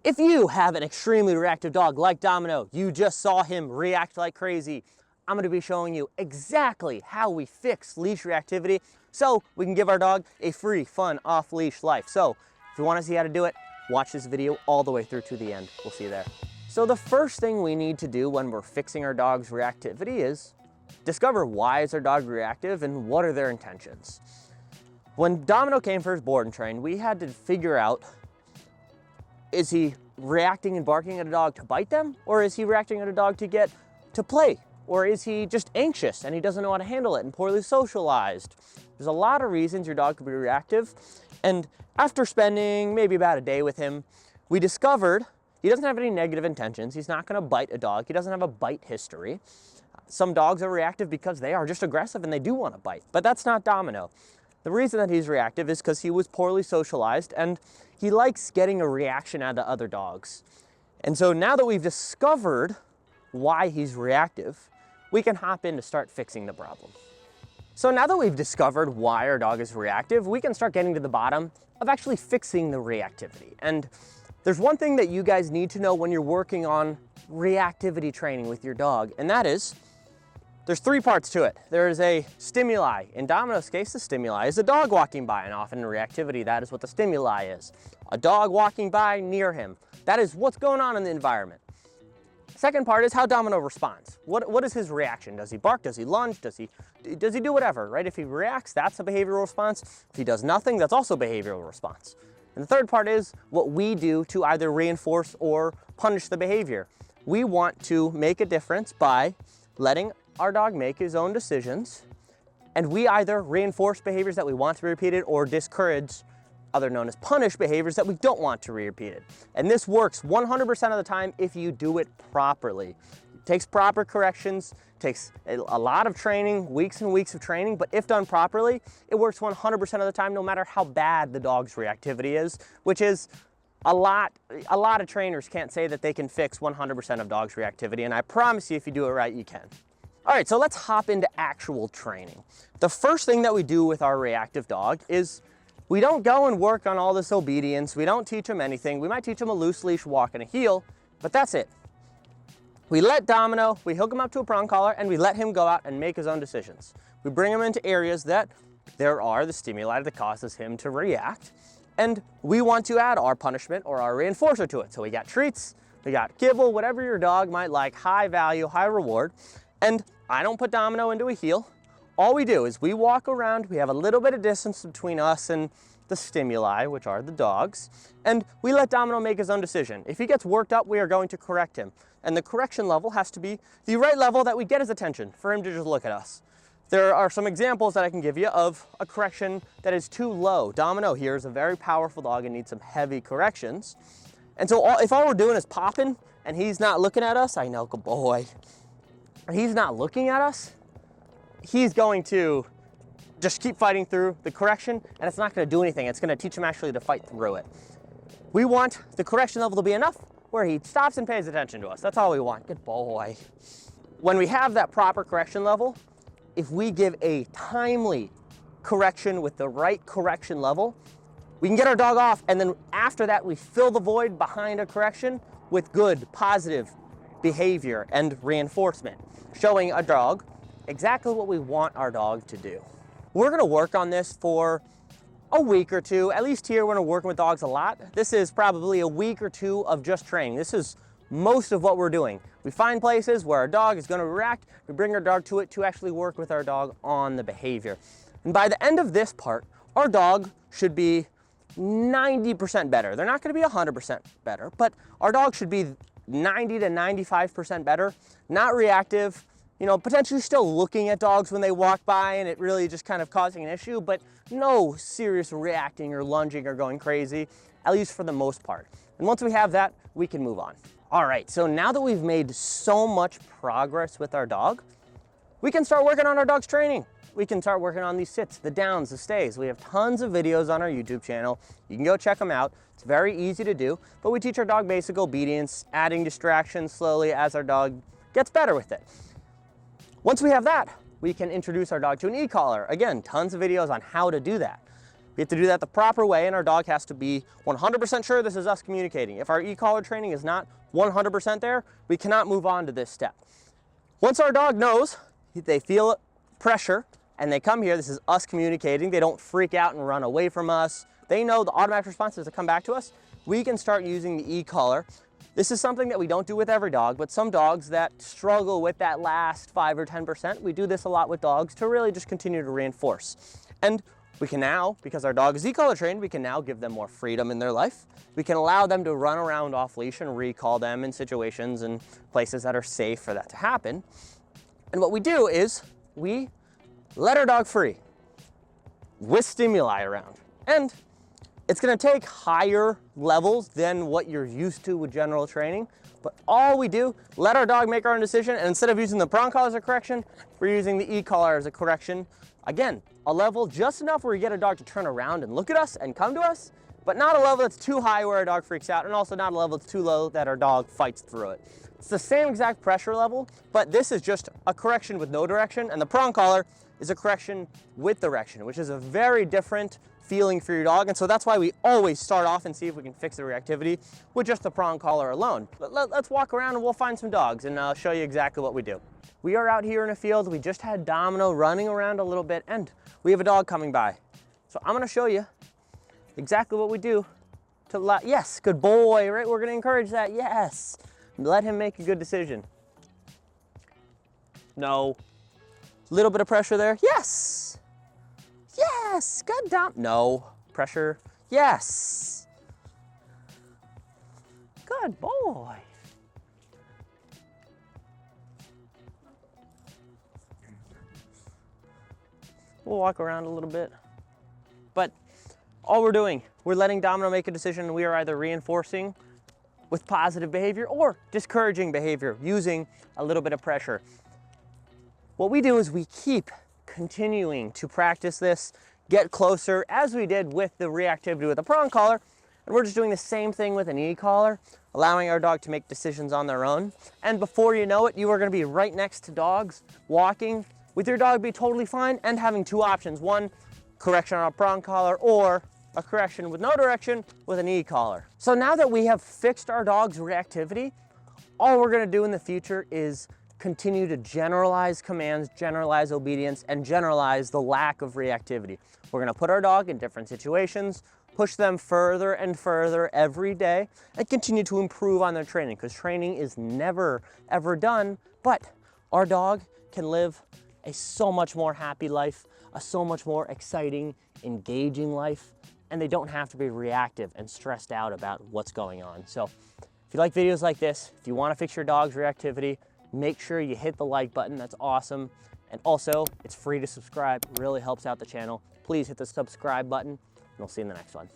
If you have an extremely reactive dog like Domino, you just saw him react like crazy, I'm going to be showing you exactly how we fix leash reactivity so we can give our dog a free, fun, off-leash life. So if you want to see how to do it, watch this video all the way through to the end. We'll see you there. So the first thing we need to do when we're fixing our dog's reactivity is discover why is our dog reactive and what are their intentions. When Domino came for his board and train, we had to figure out, is he reacting and barking at a dog to bite them? Or is he reacting at a dog to get to play? Or is he just anxious and he doesn't know how to handle it and poorly socialized? There's a lot of reasons your dog could be reactive. And after spending maybe about a day with him, we discovered he doesn't have any negative intentions. He's not gonna bite a dog. He doesn't have a bite history. Some dogs are reactive because they are just aggressive and they do wanna bite, but that's not Domino. The reason that he's reactive is because he was poorly socialized and he likes getting a reaction out of other dogs. And so now that we've discovered why he's reactive, we can hop in to start fixing the problem. So now that we've discovered why our dog is reactive, we can start getting to the bottom of actually fixing the reactivity. And there's one thing that you guys need to know when you're working on reactivity training with your dog, and that is, there's three parts to it. There is a stimuli. In Domino's case, the stimuli is a dog walking by, and often in reactivity, that is what the stimuli is. A dog walking by near him. That is what's going on in the environment. Second part is how Domino responds. What is his reaction? Does he bark? Does he lunge? Does he do whatever, right? If he reacts, that's a behavioral response. If he does nothing, that's also a behavioral response. And the third part is what we do to either reinforce or punish the behavior. We want to make a difference by letting our dog make his own decisions, and we either reinforce behaviors that we want to be repeated or discourage, other known as punish, behaviors that we don't want to be repeated. And this works 100% of the time if you do it properly. It takes proper corrections, takes a lot of training, weeks and weeks of training, but if done properly, it works 100% of the time no matter how bad the dog's reactivity is, which is a lot of trainers can't say that they can fix 100% of dogs' reactivity, and I promise you if you do it right, you can. All right, so let's hop into actual training. The first thing that we do with our reactive dog is we don't go and work on all this obedience. We don't teach him anything. We might teach him a loose leash, walk, and a heel, but that's it. We let Domino, we hook him up to a prong collar, and we let him go out and make his own decisions. We bring him into areas that there are the stimuli that causes him to react, and we want to add our punishment or our reinforcer to it. So we got treats, we got kibble, whatever your dog might like, high value, high reward. And I don't put Domino into a heel. All we do is we walk around, we have a little bit of distance between us and the stimuli, which are the dogs, and we let Domino make his own decision. If he gets worked up, we are going to correct him. And the correction level has to be the right level that we get his attention for him to just look at us. There are some examples that I can give you of a correction that is too low. Domino here is a very powerful dog and needs some heavy corrections. And so if all we're doing is popping and he's not looking at us, I know, good boy. He's not looking at us, he's going to just keep fighting through the correction, and it's not going to do anything. It's going to teach him actually to fight through it. We want the correction level to be enough where he stops and pays attention to us. That's all we want. Good boy. When we have that proper correction level, if we give a timely correction with the right correction level, we can get our dog off, and then after that, we fill the void behind a correction with good, positive behavior and reinforcement, showing a dog exactly what we want our dog to do. We're gonna work on this for a week or two. At least here, we're working with dogs a lot. This is probably a week or two of just training. This is most of what we're doing. We find places where our dog is gonna react, we bring our dog to it to actually work with our dog on the behavior. And by the end of this part, our dog should be 90% better. They're not gonna be 100% better, but our dog should be 90 to 95% better, not reactive, you know, potentially still looking at dogs when they walk by and it really just kind of causing an issue, but no serious reacting or lunging or going crazy, at least for the most part. And once we have that, we can move on. All right, so now that we've made so much progress with our dog, we can start working on our dog's training. We can start working on these sits, the downs, the stays. We have tons of videos on our YouTube channel. You can go check them out. It's very easy to do, but we teach our dog basic obedience, adding distractions slowly as our dog gets better with it. Once we have that, we can introduce our dog to an e-collar. Again, tons of videos on how to do that. We have to do that the proper way, and our dog has to be 100% sure this is us communicating. If our e-collar training is not 100% there, we cannot move on to this step. Once our dog knows, they feel pressure, and they come here, this is us communicating, they don't freak out and run away from us. They know the automatic response is to come back to us. We can start using the e-collar. This is something that we don't do with every dog, but some dogs that struggle with that last 5 or 10%, we do this a lot with dogs to really just continue to reinforce. And we can now, because our dog is e-collar trained, we can now give them more freedom in their life. We can allow them to run around off leash and recall them in situations and places that are safe for that to happen. And what we do is we let our dog free with stimuli around. And it's gonna take higher levels than what you're used to with general training, but all we do, let our dog make our own decision, and instead of using the prong collar as a correction, we're using the e-collar as a correction. Again, a level just enough where we get a dog to turn around and look at us and come to us, but not a level that's too high where our dog freaks out, and also not a level that's too low that our dog fights through it. It's the same exact pressure level, but this is just a correction with no direction, and the prong collar is a correction with direction, which is a very different feeling for your dog. And so that's why we always start off and see if we can fix the reactivity with just the prong collar alone. But let's walk around and we'll find some dogs, and I'll show you exactly what we do. We are out here in a field. We just had Domino running around a little bit, and we have a dog coming by. So I'm gonna show you exactly what we do to yes, good boy, right? We're gonna encourage that, yes. Let him make a good decision. No. Little bit of pressure there, yes. Yes, good Dom. No, pressure, yes. Good boy. We'll walk around a little bit. But all we're doing, we're letting Domino make a decision, and we are either reinforcing with positive behavior or discouraging behavior using a little bit of pressure. What we do is we keep continuing to practice this, get closer, as we did with the reactivity with the prong collar, and we're just doing the same thing with an e-collar, allowing our dog to make decisions on their own. And before you know it, you are going to be right next to dogs, walking with your dog be totally fine, and having two options. One, correction on a prong collar, or a correction with no direction with an e-collar. So now that we have fixed our dog's reactivity, all we're going to do in the future is continue to generalize commands, generalize obedience, and generalize the lack of reactivity. We're gonna put our dog in different situations, push them further and further every day, and continue to improve on their training, because training is never, ever done, but our dog can live a so much more happy life, a so much more exciting, engaging life, and they don't have to be reactive and stressed out about what's going on. So if you like videos like this, if you wanna fix your dog's reactivity, make sure you hit the like button, that's awesome. And also, it's free to subscribe, it really helps out the channel. Please hit the subscribe button, and we'll see you in the next one.